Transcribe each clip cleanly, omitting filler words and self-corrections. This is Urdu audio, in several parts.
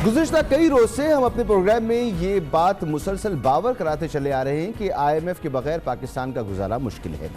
گزشتہ کئی روز سے ہم اپنے پروگرام میں یہ بات مسلسل باور کراتے چلے آ رہے ہیں کہ آئی ایم ایف کے بغیر پاکستان کا گزارا مشکل ہے۔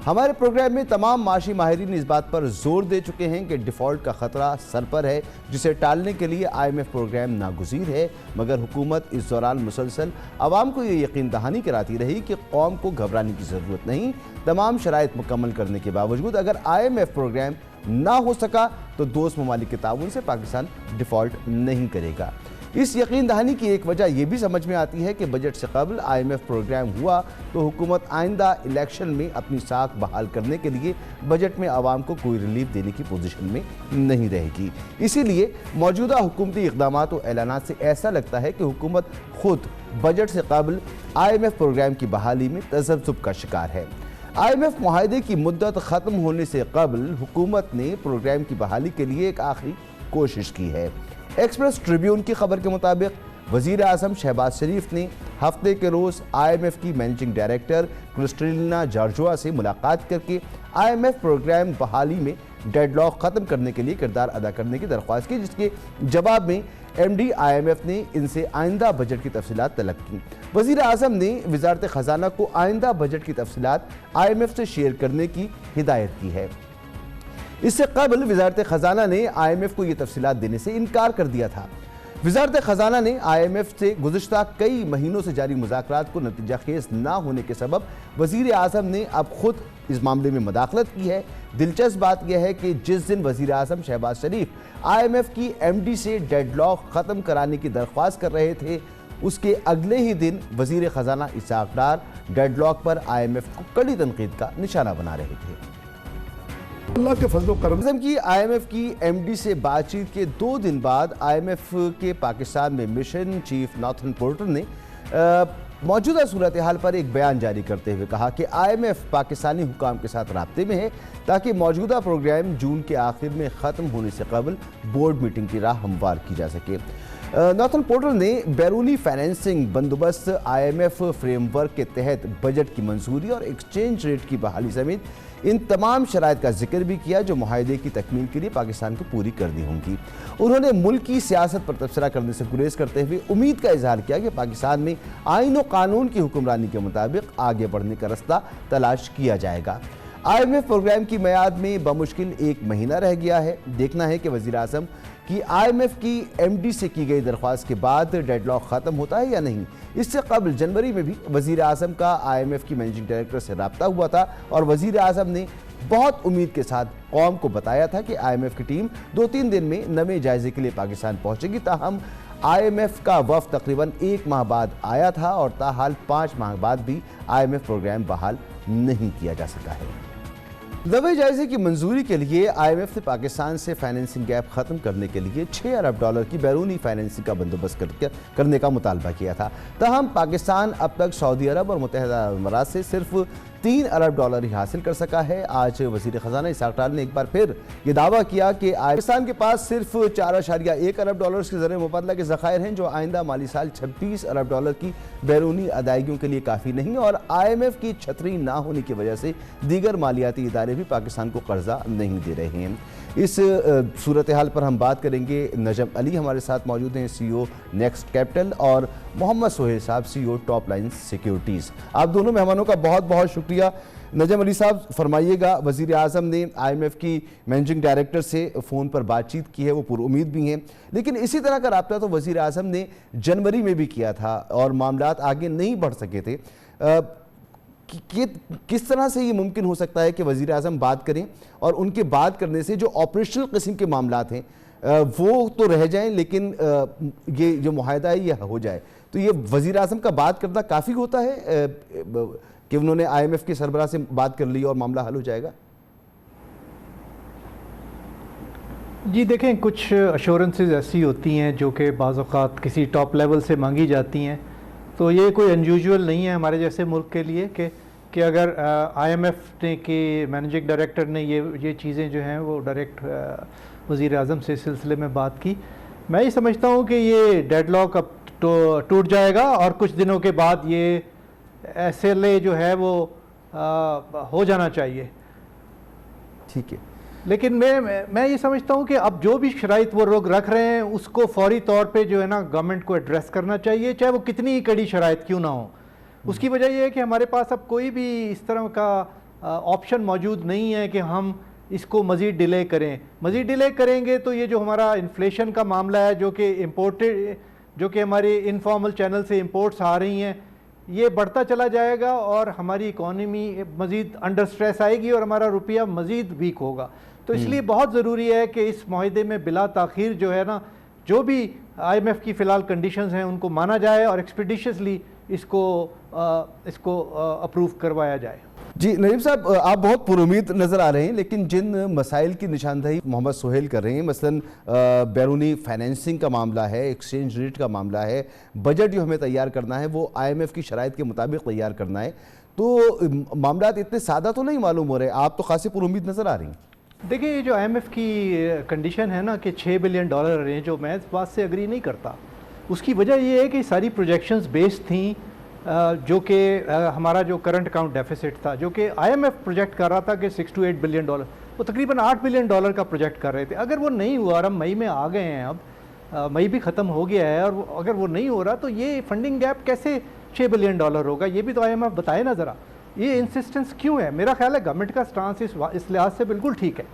ہمارے پروگرام میں تمام معاشی ماہرین اس بات پر زور دے چکے ہیں کہ ڈیفالٹ کا خطرہ سر پر ہے، جسے ٹالنے کے لیے آئی ایم ایف پروگرام ناگزیر ہے، مگر حکومت اس دوران مسلسل عوام کو یہ یقین دہانی کراتی رہی کہ قوم کو گھبرانے کی ضرورت نہیں۔ تمام شرائط مکمل کرنے کے باوجود اگر آئی ایم ایف پروگرام نہ ہو سکا تو دوست ممالک کے تعاون سے پاکستان ڈیفالٹ نہیں کرے گا۔ اس یقین دہانی کی ایک وجہ یہ بھی سمجھ میں آتی ہے کہ بجٹ سے قبل آئی ایم ایف پروگرام ہوا تو حکومت آئندہ الیکشن میں اپنی ساکھ بحال کرنے کے لیے بجٹ میں عوام کو کوئی ریلیف دینے کی پوزیشن میں نہیں رہے گی۔ اسی لیے موجودہ حکومتی اقدامات و اعلانات سے ایسا لگتا ہے کہ حکومت خود بجٹ سے قبل آئی ایم ایف پروگرام کی بحالی میں تذبذب کا شکار ہے۔ آئی ایم ایف معاہدے کی مدت ختم ہونے سے قبل حکومت نے پروگرام کی بحالی کے لیے ایک آخری کوشش کی ہے۔ ایکسپریس ٹریبیون کی خبر کے مطابق وزیر اعظم شہباز شریف نے ہفتے کے روز آئی ایم ایف کی مینیجنگ ڈائریکٹر کرسٹلینا جارجوا سے ملاقات کر کے آئی ایم ایف پروگرام بحالی میں ڈیڈ لاک ختم کرنے کے لیے کردار ادا کرنے کی درخواست کی، جس کے جواب میں M D I M F نے ان سے آئندہ بجٹ کی تفصیلات طلب کی۔ وزیر اعظم نے وزارت خزانہ کو آئندہ بجٹ کی تفصیلات آئی ایم ایف سے شیئر کرنے کی ہدایت کی ہے۔ اس سے قبل وزارت خزانہ نے آئی ایم ایف کو یہ تفصیلات دینے سے انکار کر دیا تھا۔ وزارت خزانہ نے آئی ایم ایف سے گزشتہ کئی مہینوں سے جاری مذاکرات کو نتیجہ خیز نہ ہونے کے سبب وزیر اعظم نے اب خود اس معاملے میں مداخلت کی ہے۔ دلچسپ بات یہ ہے کہ جس دن وزیر اعظم شہباز شریف آئی ایم ایف کی ایم ڈی سے ڈیڈ لاک ختم کرانے کی درخواست کر رہے تھے، اس کے اگلے ہی دن وزیر خزانہ اسحاق ڈار ڈیڈ لاک پر آئی ایم ایف کو کڑی تنقید کا نشانہ بنا رہے تھے۔ اللہ کے فضل و کرم کی آئی ایم ایف کی ایم ڈی سے بات چیت کے 2 دن بعد آئی ایم ایف کے پاکستان میں مشن چیف ناتھن پورٹر نے موجودہ صورتحال پر ایک بیان جاری کرتے ہوئے کہا کہ آئی ایم ایف پاکستانی حکام کے ساتھ رابطے میں ہے تاکہ موجودہ پروگرام جون کے آخر میں ختم ہونے سے قبل بورڈ میٹنگ کی راہ ہموار کی جا سکے۔ ناتھن پورٹر نے بیرونی فائنینسنگ بندوبست، I M F framework کے تحت بجٹ کی منظوری اور ایکسچینج ریٹ کی بحالی سمیت ان تمام شرائط کا ذکر بھی کیا جو معاہدے کی تکمیل کے لیے پاکستان کو پوری کرنی ہوں گی۔ انہوں نے ملک کی سیاست پر تبصرہ کرنے سے گریز کرتے ہوئے امید کا اظہار کیا کہ پاکستان میں آئین و قانون کی حکمرانی کے مطابق آگے بڑھنے کا رستہ تلاش کیا جائے گا۔ آئی ایم ایف پروگرام کی میعاد میں بمشکل 1 مہینہ رہ گیا ہے۔ دیکھنا ہے کہ وزیر اعظم کی آئی ایم ایف کی ایم ڈی سے کی گئی درخواست کے بعد ڈیڈ لاک ختم ہوتا ہے یا نہیں۔ اس سے قبل جنوری میں بھی وزیر اعظم کا آئی ایم ایف کی مینیجنگ ڈائریکٹر سے رابطہ ہوا تھا اور وزیر اعظم نے بہت امید کے ساتھ قوم کو بتایا تھا کہ آئی ایم ایف کی ٹیم 2-3 دن میں نئے جائزے کے لیے پاکستان پہنچے گی۔ تاہم آئی ایم ایف کا وفد تقریباً 1 ماہ بعد آیا تھا اور تاحال 5 ماہ بعد بھی آئی ایم ایف پروگرام بحال نہیں کیا جا سکا ہے۔ نئے جائزے کی منظوری کے لیے آئی ایم ایف نے پاکستان سے فائنینسنگ گیپ ختم کرنے کے لیے $6 ارب کی بیرونی فائنینسنگ کا بندوبست کرنے کا مطالبہ کیا تھا۔ تاہم پاکستان اب تک سعودی عرب اور متحدہ عرب امارات سے صرف $3 ارب ہی حاصل کر سکا ہے۔ آج وزیر خزانہ اسحاق ڈار نے ایک بار پھر یہ دعویٰ کیا کہ پاکستان کے پاس صرف $4.1 ارب کے زر مبادلہ کے ذخائر ہیں جو آئندہ مالی سال $26 ارب کی بیرونی ادائیگیوں کے لیے کافی نہیں، اور آئی ایم ایف کی چھتری نہ ہونے کی وجہ سے دیگر مالیاتی ادارے بھی پاکستان کو قرضہ نہیں دے رہے ہیں۔ اس صورتحال پر ہم بات کریں گے۔ نجم علی ہمارے ساتھ موجود ہیں، سی او نیکسٹ کیپٹل، اور محمد سہیل صاحب، سی او ٹاپ لائن سیکیورٹیز۔ آپ دونوں مہمانوں کا بہت بہت شکریہ۔ نجم علی صاحب فرمائیے گا، وزیر اعظم نے آئی ایم ایف کی مینیجنگ ڈائریکٹر سے فون پر بات چیت کی ہے، وہ پر امید بھی ہیں، لیکن اسی طرح کا رابطہ تو وزیر اعظم نے جنوری میں بھی کیا تھا اور معاملات آگے نہیں بڑھ سکے تھے۔ کس طرح سے یہ ممکن ہو سکتا ہے کہ وزیر اعظم بات کریں اور ان کے بات کرنے سے جو آپریشنل قسم کے معاملات ہیں وہ تو رہ جائیں، لیکن یہ جو معاہدہ ہے یہ ہو جائے؟ تو یہ وزیر اعظم کا بات کرنا کافی ہوتا ہے کہ انہوں نے آئی ایم ایف کے سربراہ سے بات کر لی اور معاملہ حل ہو جائے گا؟ جی دیکھیں، کچھ ایشورنسز ایسی ہوتی ہیں جو کہ بعض اوقات کسی ٹاپ لیول سے مانگی جاتی ہیں، تو یہ کوئی انیوژول نہیں ہے ہمارے جیسے ملک کے لیے کہ اگر آئی ایم ایف نے کی مینیجنگ ڈائریکٹر نے یہ چیزیں جو ہیں وہ ڈائریکٹ وزیر اعظم سے اس سلسلے میں بات کی۔ میں یہ سمجھتا ہوں کہ یہ ڈیڈ لاک اب ٹوٹ جائے گا اور کچھ دنوں کے بعد یہ ایس ایل اے جو ہے وہ ہو جانا چاہیے۔ ٹھیک ہے، لیکن میں یہ سمجھتا ہوں کہ اب جو بھی شرائط وہ لوگ رکھ رہے ہیں اس کو فوری طور پہ جو ہے نا گورنمنٹ کو ایڈریس کرنا چاہیے، چاہے وہ کتنی ہی کڑی شرائط کیوں نہ ہو۔ اس کی وجہ یہ ہے کہ ہمارے پاس اب کوئی بھی اس طرح کا آپشن موجود نہیں ہے کہ ہم اس کو مزید ڈیلے کریں۔ مزید ڈیلے کریں گے تو یہ جو ہمارا انفلیشن کا معاملہ ہے جو کہ ہمارے انفارمل چینل سے امپورٹس آ رہی ہیں، یہ بڑھتا چلا جائے گا اور ہماری اکانومی مزید انڈر سٹریس آئے گی اور ہمارا روپیہ مزید ویک ہوگا۔ تو اس لیے بہت ضروری ہے کہ اس معاہدے میں بلا تاخیر جو ہے نا جو بھی آئی ایم ایف کی فی الحال کنڈیشنز ہیں ان کو مانا جائے اور ایکسپیڈیشسلی اس کو اپروو کروایا جائے۔ جی نجیب صاحب، آپ بہت پر امید نظر آ رہے ہیں، لیکن جن مسائل کی نشاندہی محمد سہیل کر رہے ہیں، مثلاً بیرونی فائنینسنگ کا معاملہ ہے، ایکسچینج ریٹ کا معاملہ ہے، بجٹ جو ہمیں تیار کرنا ہے وہ آئی ایم ایف کی شرائط کے مطابق تیار کرنا ہے، تو معاملات اتنے سادہ تو نہیں معلوم ہو رہے، آپ تو خاصی پر امید نظر آ رہی ہیں۔ دیکھیں یہ جو آئی ایم ایف کی کنڈیشن ہے نا کہ $6 بلین رینج، جو میں اس بات سے اگری نہیں کرتا۔ اس کی وجہ یہ ہے کہ ساری پروجیکشنز بیسڈ تھیں جو کہ ہمارا جو کرنٹ اکاؤنٹ ڈیفیسٹ تھا، جو کہ آئی ایم ایف پروجیکٹ کر رہا تھا کہ $6 to $8 بلین، وہ تقریباً $8 بلین کا پروجیکٹ کر رہے تھے۔ اگر وہ نہیں ہوا اور ہم مئی میں آ گئے ہیں، اب مئی بھی ختم ہو گیا ہے، اور اگر وہ نہیں ہو رہا تو یہ فنڈنگ گیپ کیسے $6 بلین ہوگا؟ یہ بھی تو آئی ایم ایف بتائے نا ذرا، یہ انسسٹنس کیوں ہے؟ میرا خیال ہے گورنمنٹ کا سٹانس اس لحاظ سے بالکل ٹھیک ہے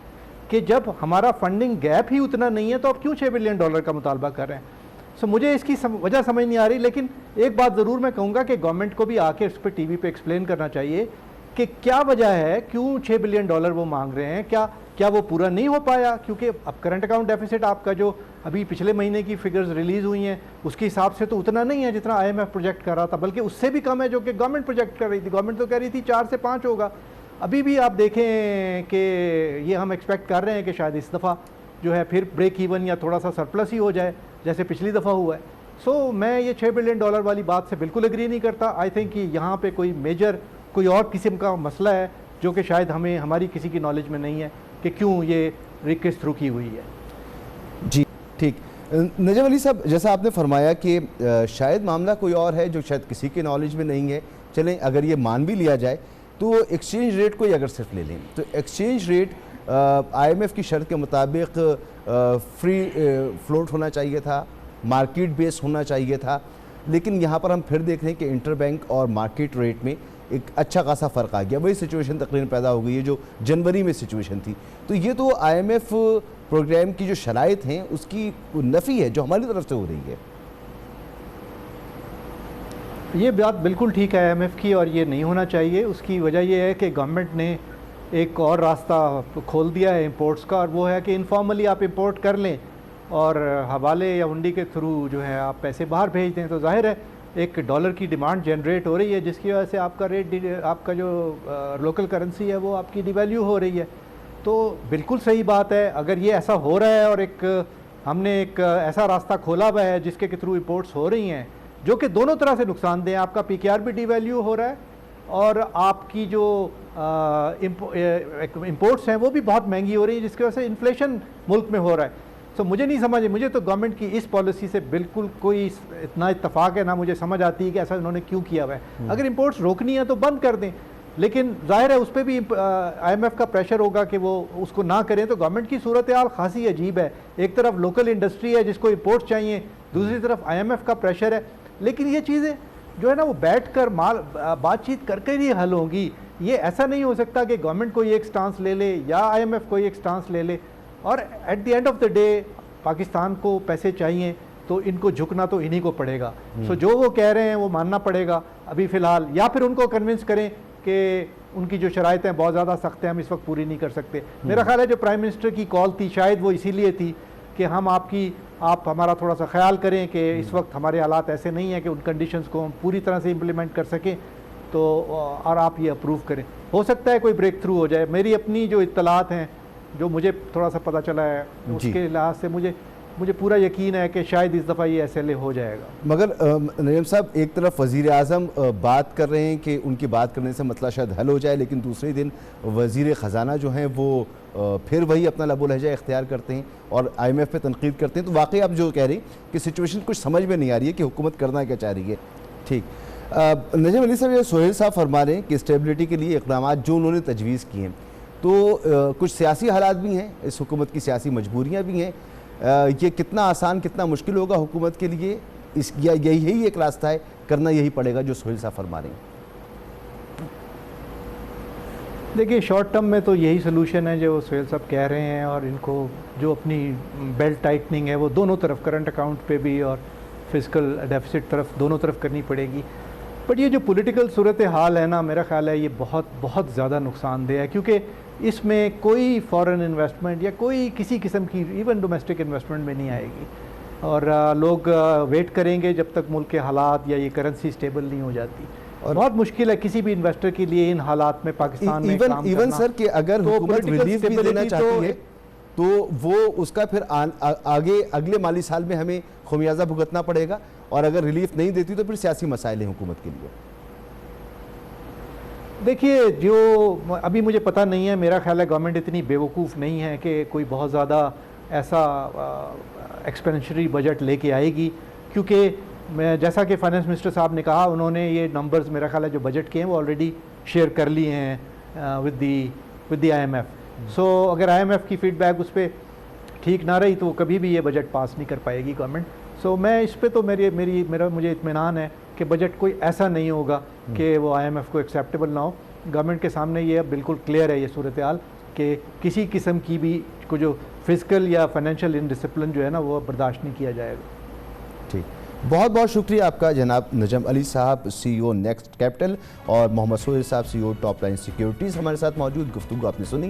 کہ جب ہمارا فنڈنگ گیپ ہی اتنا نہیں ہے تو اب کیوں $6 بلین کا مطالبہ کر رہے ہیں؟ مجھے اس کی وجہ سمجھ نہیں آ رہی، لیکن ایک بات ضرور میں کہوں گا کہ گورنمنٹ کو بھی آ کے اس پہ ٹی وی پہ ایکسپلین کرنا چاہیے کہ کیا وجہ ہے، کیوں $6 بلین وہ مانگ رہے ہیں، کیا وہ پورا نہیں ہو پایا؟ کیونکہ اب کرنٹ اکاؤنٹ ڈیفیسٹ آپ کا جو ابھی پچھلے مہینے کی فگرز ریلیز ہوئی ہیں اس کے حساب سے تو اتنا نہیں ہے جتنا آئی ایم ایف پروجیکٹ کر رہا تھا، بلکہ اس سے بھی کم ہے جو کہ گورنمنٹ پروجیکٹ کر رہی تھی۔ گورنمنٹ تو کہہ رہی تھی 4 سے 5 ہوگا، ابھی بھی آپ دیکھیں کہ یہ ہم ایکسپیکٹ کر رہے ہیں کہ شاید اس دفعہ جو ہے پھر بریک ایون یا تھوڑا سا سرپلس ہی ہو جائے جیسے پچھلی دفعہ ہوا ہے۔ میں یہ $6 بلین والی بات سے بالکل اگری نہیں کرتا۔ آئی تھنک کہ یہاں پہ کوئی اور قسم کا مسئلہ ہے جو کہ شاید ہماری کسی کی نالج میں نہیں ہے کہ کیوں یہ ریکویسٹ تھرو کی ہوئی ہے۔ جی ٹھیک، نجم علی صاحب جیسا آپ نے فرمایا کہ شاید معاملہ کوئی اور ہے جو شاید کسی کے نالج میں نہیں ہے، چلیں اگر یہ مان بھی لیا جائے تو ایکسچینج ریٹ کو اگر صرف لے لیں تو exchange rate I M F کی شرط کے مطابق فری فلوٹ ہونا چاہیے تھا، مارکیٹ بیس ہونا چاہیے تھا، لیکن یہاں پر ہم پھر دیکھ رہے ہیں کہ انٹر بینک اور مارکیٹ ریٹ میں ایک اچھا خاصا فرق آ گیا، وہی سچویشن تقریباً پیدا ہو گئی ہے جو جنوری میں سچویشن تھی۔ تو یہ تو آئی ایم ایف پروگرام کی جو شرائط ہیں اس کی نفی ہے جو ہماری طرف سے ہو رہی ہے۔ یہ بات بالکل ٹھیک ہے آئی ایم ایف کی، اور یہ نہیں ہونا چاہیے۔ اس کی وجہ یہ ہے کہ گورنمنٹ نے ایک اور راستہ کھول دیا ہے امپورٹس کا، اور وہ ہے کہ انفارملی آپ امپورٹ کر لیں اور حوالے یا ہنڈی کے تھرو جو ہے آپ پیسے باہر بھیج دیں، تو ظاہر ہے ایک ڈالر کی ڈیمانڈ جنریٹ ہو رہی ہے جس کی وجہ سے آپ کا ریٹ، آپ کا جو لوکل کرنسی ہے وہ آپ کی ڈی ویلیو ہو رہی ہے۔ تو بالکل صحیح بات ہے، اگر یہ ایسا ہو رہا ہے اور ہم نے ایک ایسا راستہ کھولا ہوا ہے جس کے تھرو امپورٹس ہو رہی ہیں جو کہ دونوں طرح سے نقصان دہ، آپ کا پی کے آر بھی ڈی ویلیو ہو رہا ہے اور آپ کی جو امپورٹس ہیں وہ بھی بہت مہنگی ہو رہی ہیں جس کی وجہ سے انفلیشن ملک میں ہو رہا ہے۔ مجھے نہیں سمجھ، مجھے تو گورنمنٹ کی اس پالیسی سے بالکل کوئی اتنا اتفاق ہے نہ مجھے سمجھ آتی ہے کہ ایسا انہوں نے کیوں کیا ہوا ہے۔ اگر امپورٹس روکنی ہے تو بند کر دیں، لیکن ظاہر ہے اس پہ بھی آئی ایم ایف کا پریشر ہوگا کہ وہ اس کو نہ کریں۔ تو گورنمنٹ کی صورتحال خاصی عجیب ہے، ایک طرف لوکل انڈسٹری ہے جس کو امپورٹ چاہیے، دوسری طرف آئی ایم ایف کا پریشر ہے، لیکن یہ چیزیں جو ہے نا وہ بیٹھ کر بات چیت کر کے ہی حل ہوں گی۔ یہ ایسا نہیں ہو سکتا کہ گورنمنٹ کوئی ایک سٹانس لے لے یا آئی ایم ایف کوئی ایک سٹانس لے لے، اور at the end of the day Pakistan کو پیسے چاہیے تو ان کو جھکنا تو انہی کو پڑے گا۔ جو وہ کہہ رہے ہیں وہ ماننا پڑے گا ابھی فی الحال، یا پھر ان کو کنونس کریں کہ ان کی جو شرائط ہیں بہت زیادہ سخت ہیں، ہم اس وقت پوری نہیں کر سکتے۔ میرا خیال ہے جو پرائم منسٹر کی کال تھی شاید وہ اسی لیے تھی کہ آپ ہمارا تھوڑا سا خیال کریں کہ اس وقت ہمارے حالات ایسے نہیں ہیں کہ ان کنڈیشنز کو ہم پوری طرح سے امپلیمنٹ کر سکیں، تو اور آپ یہ اپروو کریں۔ ہو سکتا ہے کوئی بریک تھرو ہو جائے۔ میری اپنی جو اطلاعات ہیں جو مجھے تھوڑا سا پتہ چلا ہے اس کے لحاظ سے مجھے پورا یقین ہے کہ شاید اس دفعہ یہ ایس ایل اے ہو جائے گا۔ مگر نجم صاحب ایک طرف وزیر اعظم بات کر رہے ہیں کہ ان کی بات کرنے سے مسئلہ شاید حل ہو جائے، لیکن دوسرے دن وزیر خزانہ جو ہیں وہ پھر وہی اپنا لب و لہجہ اختیار کرتے ہیں اور آئی ایم ایف پہ تنقید کرتے ہیں۔ تو واقعی آپ جو کہہ رہے ہیں کہ سچویشن کچھ سمجھ میں نہیں آ رہی ہے کہ حکومت کرنا کیا چاہ رہی ہے۔ ٹھیک، نجم علی صاحب، یہ سہیل صاحب فرما رہے ہیں کہ اسٹیبلٹی کے لیے اقدامات جو انہوں نے تجویز کیے ہیں تو کچھ سیاسی حالات بھی ہیں، اس حکومت کی سیاسی مجبوریاں بھی ہیں. یہ کتنا آسان کتنا مشکل ہوگا حکومت کے لیے، یہی ایک راستہ ہے، کرنا یہی پڑے گا جو سہیل صاحب فرما رہے ہیں. دیکھیے شارٹ ٹرم میں تو یہی سلوشن ہے جو سہیل صاحب کہہ رہے ہیں، اور ان کو جو اپنی بیلٹ ٹائٹننگ ہے وہ دونوں طرف کرنٹ اکاؤنٹ پہ بھی اور فزیکل ڈیفیسٹ طرف دونوں طرف کرنی پڑے گی. بٹ یہ جو پولیٹیکل صورتحال ہے نا، میرا خیال ہے یہ بہت زیادہ نقصان دہ ہے، کیونکہ اس میں کوئی فارن انویسٹمنٹ یا کوئی کسی قسم کی ایون ڈومیسٹک انویسٹمنٹ میں نہیں آئے گی، اور لوگ ویٹ کریں گے جب تک ملک کے حالات یا یہ کرنسی سٹیبل نہیں ہو جاتی. اور بہت مشکل ہے کسی بھی انویسٹر کے لیے ان حالات میں پاکستان میں کام کرنا. ایون سر کہ اگر حکومت ریلیف بھی دینا چاہتی ہے تو وہ اس کا پھر آگے اگلے مالی سال میں ہمیں خمیازہ بھگتنا پڑے گا، اور اگر ریلیف نہیں دیتی تو پھر سیاسی مسائل ہیں حکومت کے لیے. دیکھیے جو ابھی مجھے پتہ نہیں ہے، میرا خیال ہے گورنمنٹ اتنی بیوقوف نہیں ہے کہ کوئی بہت زیادہ ایسا ایکسپینشری بجٹ لے کے آئے گی، کیونکہ جیسا کہ فائنانس منسٹر صاحب نے کہا، انہوں نے یہ نمبرز میرا خیال ہے جو بجٹ کے ہیں وہ آلریڈی شیئر کر لیے ہیں with the I M F. So اگر آئی ایم ایف کی فیڈ بیک اس پہ ٹھیک نہ رہی تو وہ کبھی بھی یہ بجٹ پاس نہیں کر پائے گی گورنمنٹ. سو میں اس پہ تو مجھے اطمینان ہے کہ بجٹ کوئی ایسا نہیں ہوگا کہ وہ آئی ایم ایف کو ایکسیپٹیبل نہ ہو. گورنمنٹ کے سامنے یہ بالکل کلیئر ہے یہ صورتحال کہ کسی قسم کی بھی کو جو فزیکل یا فائنینشیل انڈسپلن جو ہے نا وہ برداشت نہیں کیا جائے گا. ٹھیک، بہت بہت شکریہ آپ کا جناب نجم علی صاحب، سی او نیکسٹ کیپٹل، اور محمد سہیل صاحب، سی او ٹاپ لائن سیکیورٹیز ہمارے ساتھ موجود. گفتگو آپ نے سنی.